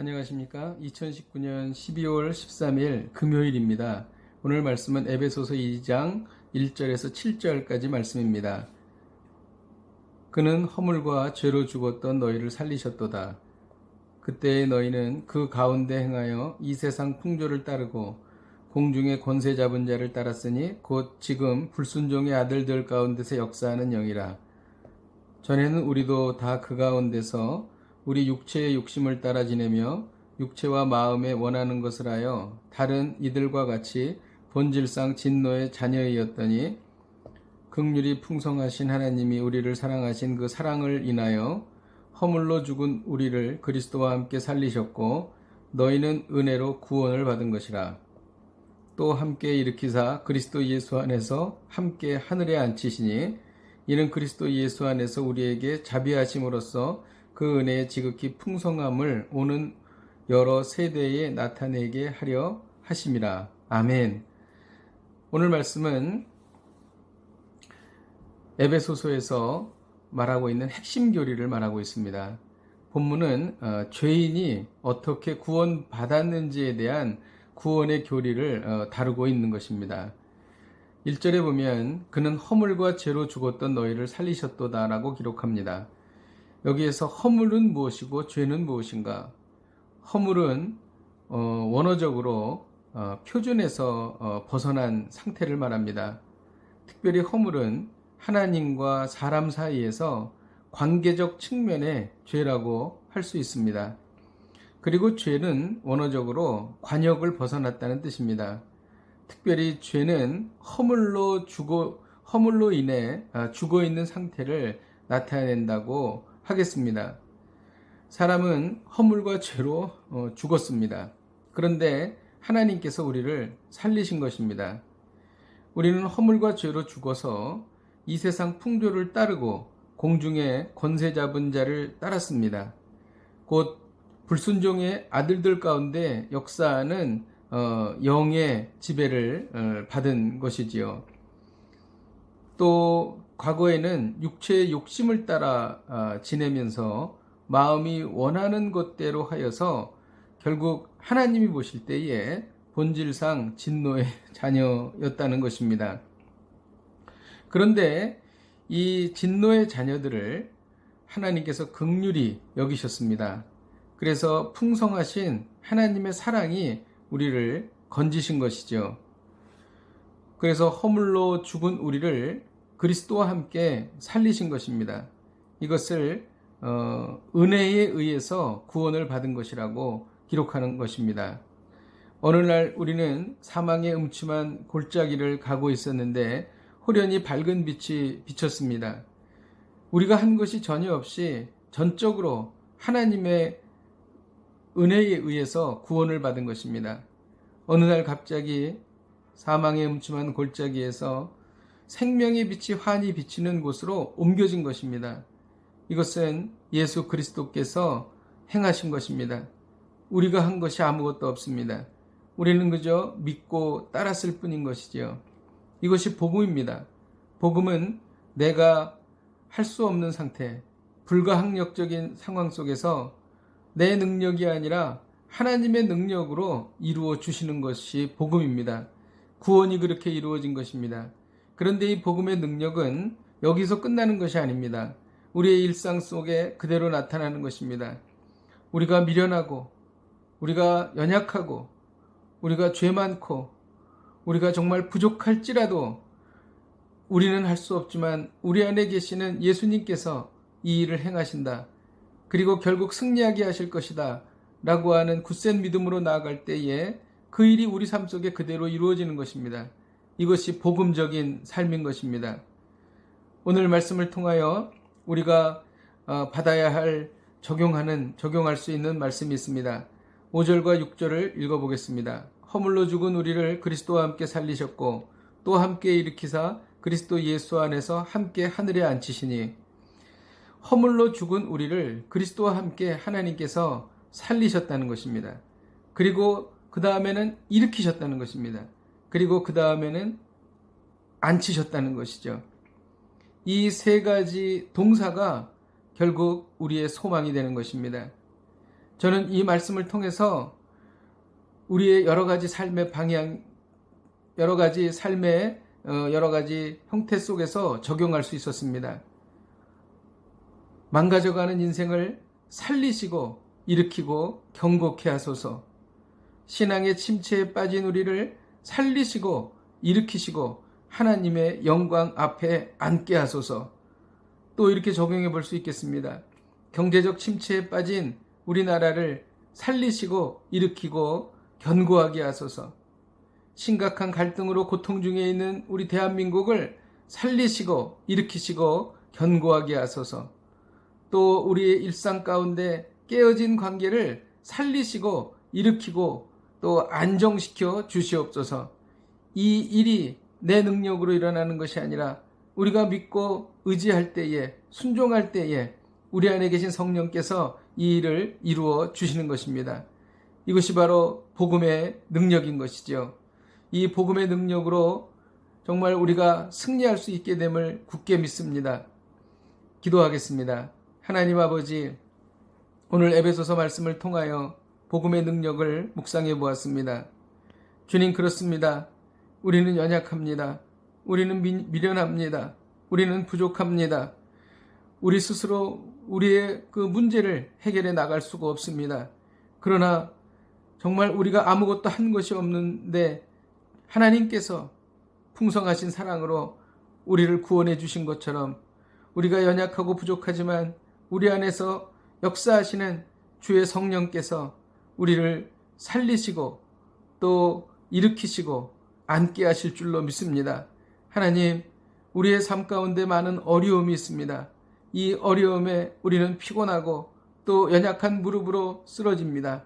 안녕하십니까. 2019년 12월 13일 금요일입니다. 오늘 말씀은 에베소서 2장 1절에서 7절까지 말씀입니다. 그는 허물과 죄로 죽었던 너희를 살리셨도다. 그때의 너희는 그 가운데 행하여 이 세상 풍조를 따르고 공중의 권세 잡은 자를 따랐으니 곧 지금 불순종의 아들들 가운데서 역사하는 영이라. 전에는 우리도 다 그 가운데서 우리 육체의 욕심을 따라 지내며 육체와 마음에 원하는 것을 하여 다른 이들과 같이 본질상 진노의 자녀이었더니 긍휼이 풍성하신 하나님이 우리를 사랑하신 그 사랑을 인하여 허물로 죽은 우리를 그리스도와 함께 살리셨고 너희는 은혜로 구원을 받은 것이라. 또 함께 일으키사 그리스도 예수 안에서 함께 하늘에 앉히시니 이는 그리스도 예수 안에서 우리에게 자비하심으로써 그 은혜의 지극히 풍성함을 오는 여러 세대에 나타내게 하려 하심이라. 아멘. 오늘 말씀은 에베소서에서 말하고 있는 핵심 교리를 말하고 있습니다. 본문은 죄인이 어떻게 구원받았는지에 대한 구원의 교리를 다루고 있는 것입니다. 1절에 보면 그는 허물과 죄로 죽었던 너희를 살리셨도다 라고 기록합니다. 여기에서 허물은 무엇이고 죄는 무엇인가? 허물은 원어적으로 표준에서 벗어난 상태를 말합니다. 특별히 허물은 하나님과 사람 사이에서 관계적 측면의 죄라고 할 수 있습니다. 그리고 죄는 원어적으로 관역을 벗어났다는 뜻입니다. 특별히 죄는 허물로 인해 죽어 있는 상태를 나타낸다고 하겠습니다. 사람은 허물과 죄로 죽었습니다. 그런데 하나님께서 우리를 살리신 것입니다. 우리는 허물과 죄로 죽어서 이 세상 풍조를 따르고 공중의 권세 잡은 자를 따랐습니다. 곧 불순종의 아들들 가운데 역사하는 영의 지배를 받은 것이지요. 또 과거에는 육체의 욕심을 따라 지내면서 마음이 원하는 것대로 하여서 결국 하나님이 보실 때에 본질상 진노의 자녀였다는 것입니다. 그런데 이 진노의 자녀들을 하나님께서 긍휼히 여기셨습니다. 그래서 풍성하신 하나님의 사랑이 우리를 건지신 것이죠. 그래서 허물로 죽은 우리를 그리스도와 함께 살리신 것입니다. 이것을 은혜에 의해서 구원을 받은 것이라고 기록하는 것입니다. 어느 날 우리는 사망의 음침한 골짜기를 가고 있었는데 호련히 밝은 빛이 비쳤습니다. 우리가 한 것이 전혀 없이 전적으로 하나님의 은혜에 의해서 구원을 받은 것입니다. 어느 날 갑자기 사망의 음침한 골짜기에서 생명의 빛이 환히 비치는 곳으로 옮겨진 것입니다. 이것은 예수 그리스도께서 행하신 것입니다. 우리가 한 것이 아무것도 없습니다. 우리는 그저 믿고 따랐을 뿐인 것이지요. 이것이 복음입니다. 복음은 내가 할 수 없는 상태, 불가항력적인 상황 속에서 내 능력이 아니라 하나님의 능력으로 이루어 주시는 것이 복음입니다. 구원이 그렇게 이루어진 것입니다. 그런데 이 복음의 능력은 여기서 끝나는 것이 아닙니다. 우리의 일상 속에 그대로 나타나는 것입니다. 우리가 미련하고, 우리가 연약하고, 우리가 죄 많고, 우리가 정말 부족할지라도 우리는 할 수 없지만 우리 안에 계시는 예수님께서 이 일을 행하신다. 그리고 결국 승리하게 하실 것이다. 라고 하는 굳센 믿음으로 나아갈 때에 그 일이 우리 삶 속에 그대로 이루어지는 것입니다. 이것이 복음적인 삶인 것입니다. 오늘 말씀을 통하여 우리가 받아야 할 적용할 수 있는 말씀이 있습니다. 5절과 6절을 읽어보겠습니다. 허물로 죽은 우리를 그리스도와 함께 살리셨고 또 함께 일으키사 그리스도 예수 안에서 함께 하늘에 앉히시니 허물로 죽은 우리를 그리스도와 함께 하나님께서 살리셨다는 것입니다. 그리고 그 다음에는 일으키셨다는 것입니다. 그리고 그 다음에는 앉히셨다는 것이죠. 이 세 가지 동사가 결국 우리의 소망이 되는 것입니다. 저는 이 말씀을 통해서 우리의 여러 가지 삶의 방향, 여러 가지 삶의 여러 가지 형태 속에서 적용할 수 있었습니다. 망가져가는 인생을 살리시고 일으키고 경고케 하소서. 신앙의 침체에 빠진 우리를 살리시고 일으키시고 하나님의 영광 앞에 앉게 하소서. 또 이렇게 적용해 볼 수 있겠습니다. 경제적 침체에 빠진 우리나라를 살리시고 일으키고 견고하게 하소서. 심각한 갈등으로 고통 중에 있는 우리 대한민국을 살리시고 일으키시고 견고하게 하소서. 또 우리의 일상 가운데 깨어진 관계를 살리시고 일으키고 또 안정시켜 주시옵소서. 이 일이 내 능력으로 일어나는 것이 아니라 우리가 믿고 의지할 때에, 순종할 때에 우리 안에 계신 성령께서 이 일을 이루어 주시는 것입니다. 이것이 바로 복음의 능력인 것이죠. 이 복음의 능력으로 정말 우리가 승리할 수 있게 됨을 굳게 믿습니다. 기도하겠습니다. 하나님 아버지, 오늘 에베소서 말씀을 통하여 복음의 능력을 묵상해 보았습니다. 주님, 그렇습니다. 우리는 연약합니다. 우리는 미련합니다. 우리는 부족합니다. 우리 스스로 우리의 그 문제를 해결해 나갈 수가 없습니다. 그러나 정말 우리가 아무것도 한 것이 없는데 하나님께서 풍성하신 사랑으로 우리를 구원해 주신 것처럼 우리가 연약하고 부족하지만 우리 안에서 역사하시는 주의 성령께서 우리를 살리시고 또 일으키시고 앉게 하실 줄로 믿습니다. 하나님, 우리의 삶 가운데 많은 어려움이 있습니다. 이 어려움에 우리는 피곤하고 또 연약한 무릎으로 쓰러집니다.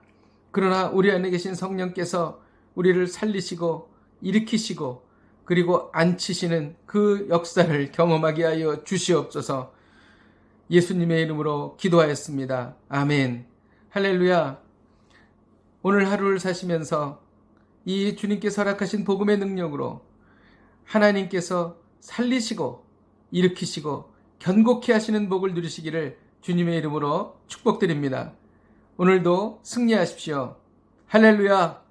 그러나 우리 안에 계신 성령께서 우리를 살리시고 일으키시고 그리고 앉히시는 그 역사를 경험하게 하여 주시옵소서. 예수님의 이름으로 기도하였습니다. 아멘. 할렐루야. 오늘 하루를 사시면서 이 주님께서 허락하신 복음의 능력으로 하나님께서 살리시고 일으키시고 견고케 하시는 복을 누리시기를 주님의 이름으로 축복드립니다. 오늘도 승리하십시오. 할렐루야.